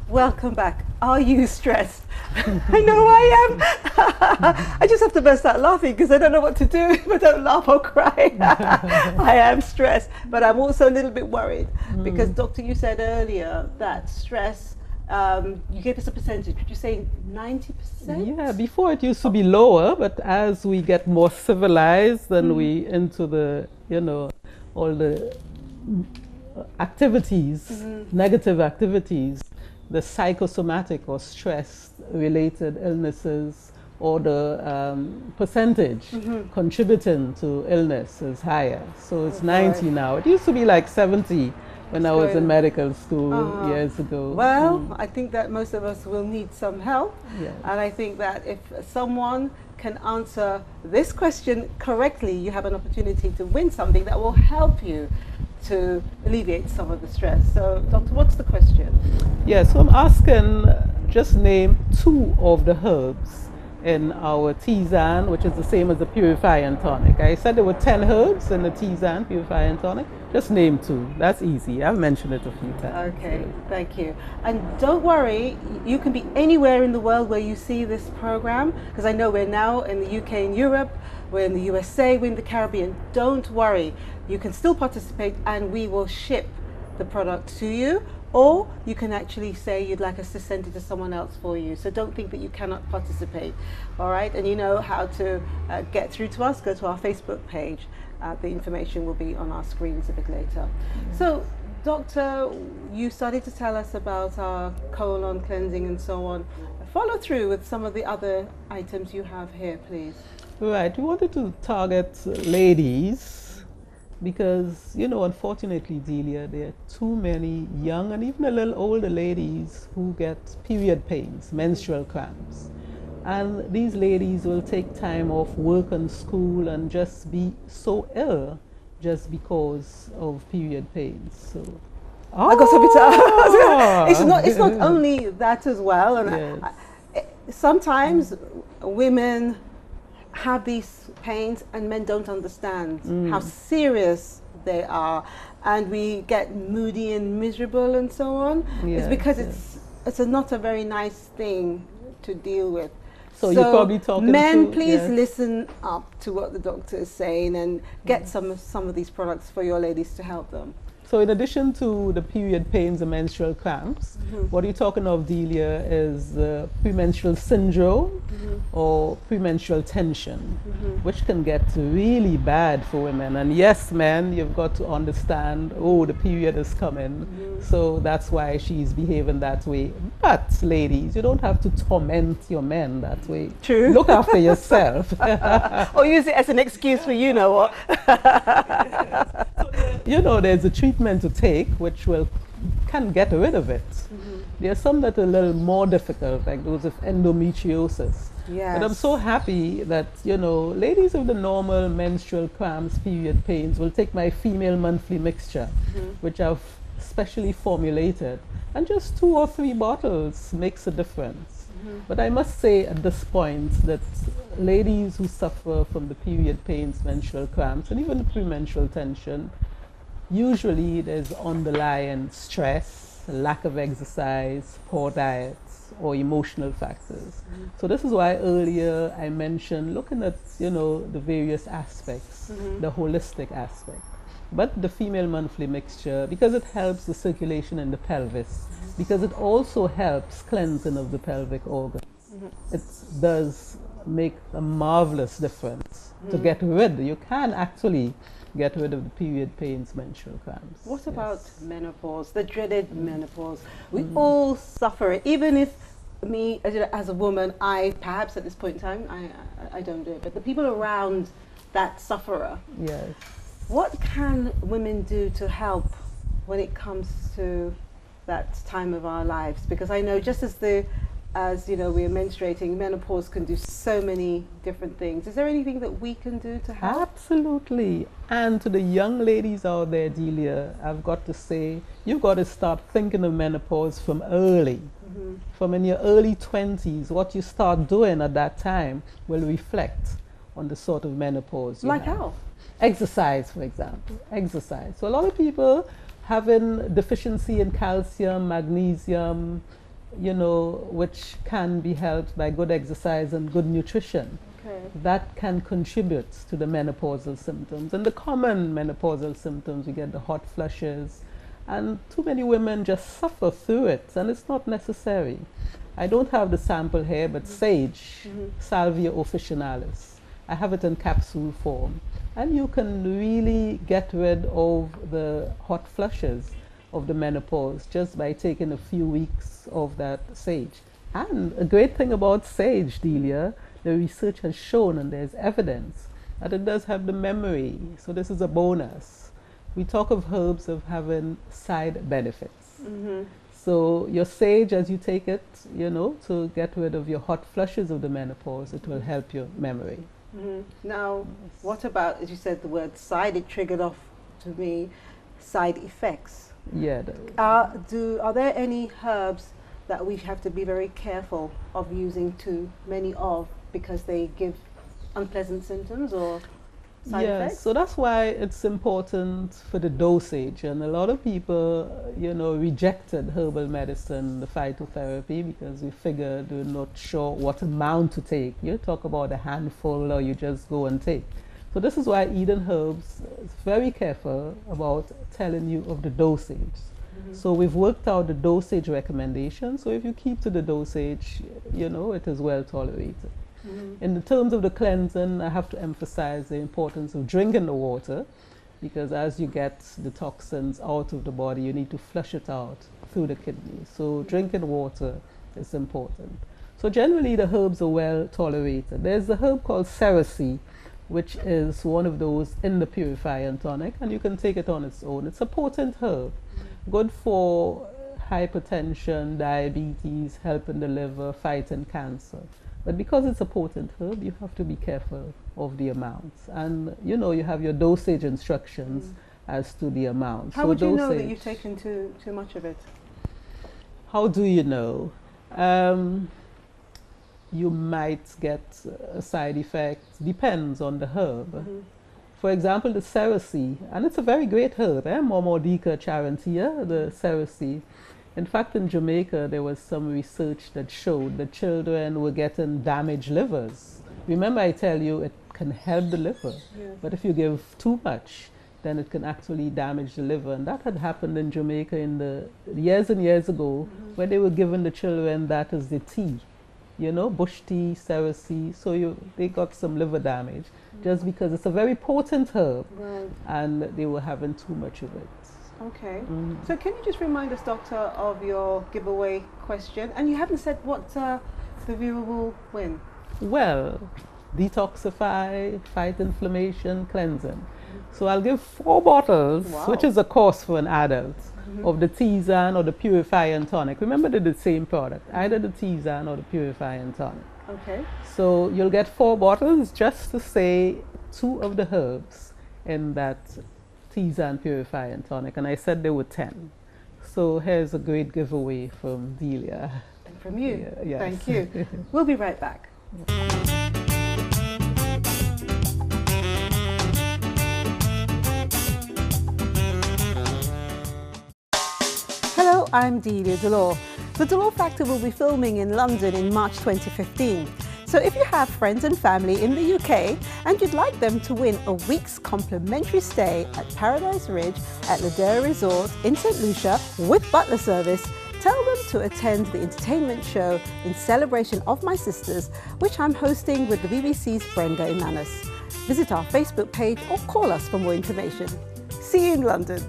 Welcome back. Are you stressed? I know I am. I just have to burst out laughing because I don't know what to do if I don't laugh or cry. I am stressed, but I'm also a little bit worried because, Doctor, you said earlier that stress, you gave us a percentage. Would you say 90%? Yeah, before it used to be lower, but as we get more civilized and we into the, all the activities, negative activities, the psychosomatic or stress-related illnesses or the percentage contributing to illness is higher. So it's 90 now. It used to be like 70 when I was in medical school years ago. Well, I think that most of us will need some help. Yes. And I think that if someone can answer this question correctly, you have an opportunity to win something that will help you to alleviate some of the stress. So, Doctor, what's the question? Yeah, so I'm asking, just name 2 of the herbs in our tisane, which is the same as the purifying tonic. I said there were 10 herbs in the tisane, purifying tonic. Just name 2. That's easy. I've mentioned it a few times. Okay, thank you. And don't worry, you can be anywhere in the world where you see this program, because I know we're now in the UK and Europe, we're in the USA, we're in the Caribbean. Don't worry, you can still participate and we will ship the product to you, or you can actually say you'd like us to send it to someone else for you. So don't think that you cannot participate, all right? And you know how to get through to us. Go to our Facebook page. The information will be on our screens a bit later. So, Doctor, you started to tell us about our colon cleansing and so on. Follow through with some of the other items you have here, please. Right, we wanted to target ladies because, unfortunately, Delia, there are too many young and even a little older ladies who get period pains, menstrual cramps. And these ladies will take time off work and school and just be so ill just because of period pains. So, I got a bit. It's not only that as well. And yes. Sometimes women have these pains and men don't understand how serious they are, and we get moody and miserable and so on. Yes, it's because it's not a very nice thing to deal with. So you're probably talking men, to, please listen up to what the doctor is saying and get some of these products for your ladies to help them. So in addition to the period pains and menstrual cramps, what you're talking of, Delia, is premenstrual syndrome or premenstrual tension, which can get really bad for women. And yes, men, you've got to understand, the period is coming, so that's why she's behaving that way. But ladies, you don't have to torment your men that way. True. Look after yourself. Or use it as an excuse for what. There's a treatment to take which can get rid of it. There are some that are a little more difficult, like those with endometriosis. Yes. But I'm so happy that, ladies with the normal menstrual cramps, period pains will take my female monthly mixture, which I've specially formulated. And just 2 or 3 bottles makes a difference. But I must say at this point that ladies who suffer from the period pains, menstrual cramps, and even the premenstrual tension, usually there's underlying stress, lack of exercise, poor diets, or emotional factors. So this is why earlier I mentioned looking at, the various aspects, the holistic aspect. But the female monthly mixture, because it helps the circulation in the pelvis, because it also helps cleansing of the pelvic organs, it does make a marvelous difference to get rid. You can actually get rid of the period pains, menstrual cramps. What about menopause, the dreaded menopause? We all suffer it, even if me, as a woman, I perhaps at this point in time, I don't do it, but the people around that sufferer. Yes. What can women do to help when it comes to that time of our lives? Because I know just as we're menstruating, menopause can do so many different things. Is there anything that we can do to help? Absolutely. And to the young ladies out there, Delia, I've got to say, you've got to start thinking of menopause from early. From in your early 20s, what you start doing at that time will reflect on the sort of menopause you have. Like how? Exercise, for example. Exercise. So a lot of people having deficiency in calcium, magnesium, which can be helped by good exercise and good nutrition. Okay. That can contribute to the menopausal symptoms. And the common menopausal symptoms, we get the hot flushes, and too many women just suffer through it, and it's not necessary. I don't have the sample here, but sage, Salvia officinalis, I have it in capsule form, and you can really get rid of the hot flushes of the menopause just by taking a few weeks of that sage. And a great thing about sage, Delia, the research has shown, and there's evidence, that it does have the memory. So this is a bonus. We talk of herbs of having side benefits. So your sage, as you take it, to get rid of your hot flushes of the menopause, it will help your memory. Now, what about, as you said, the word side, it triggered off to me, side effects. Yeah. Are there any herbs that we have to be very careful of using too many of because they give unpleasant symptoms or side effects? So that's why it's important for the dosage. And a lot of people, rejected herbal medicine, the phytotherapy, because we figured we're not sure what amount to take. You talk about a handful or you just go and take. So this is why Eden Herbs is very careful about telling you of the dosage. So we've worked out the dosage recommendation. So if you keep to the dosage, it is well tolerated. In the terms of the cleansing, I have to emphasize the importance of drinking the water, because as you get the toxins out of the body, you need to flush it out through the kidney. So drinking water is important. So generally the herbs are well tolerated. There's a herb called cerasee, which is one of those in the purifying tonic, and you can take it on its own. It's a potent herb, good for hypertension, diabetes, helping the liver, fighting cancer. But because it's a potent herb, you have to be careful of the amounts. And you have your dosage instructions as to the amount. How would you know that you've taken too much of it? How do you know? You might get a side effect, depends on the herb. For example, the cerasee, and it's a very great herb, Momordica charantia, the cerasee. In fact, in Jamaica, there was some research that showed that children were getting damaged livers. Remember, I tell you, it can help the liver, but if you give too much, then it can actually damage the liver. And that had happened in Jamaica in the years and years ago, when they were giving the children that as the tea. Bush tea, cerasee, so they got some liver damage just because it's a very potent herb, and they were having too much of it. Okay. So can you just remind us, Doctor, of your giveaway question? And you haven't said what the viewer will win. Well, detoxify, fight inflammation, cleansing. So I'll give 4 bottles, which is a cost for an adult, of the tisane or the purifying tonic. Remember, they're the same product, either the tisane or the purifying tonic. Okay. So you'll get 4 bottles, just to say 2 of the herbs in that tisane purifying tonic. And I said there were 10. So here's a great giveaway from Delia. And from you. Yes. Thank you. We'll be right back. Hello, I'm Delia Dolor. The Dolor Factor will be filming in London in March 2015. So if you have friends and family in the UK and you'd like them to win a week's complimentary stay at Paradise Ridge at Ladera Resort in St. Lucia with butler service, tell them to attend the entertainment show in celebration of my sisters, which I'm hosting with the BBC's Brenda Imanis. Visit our Facebook page or call us for more information. See you in London.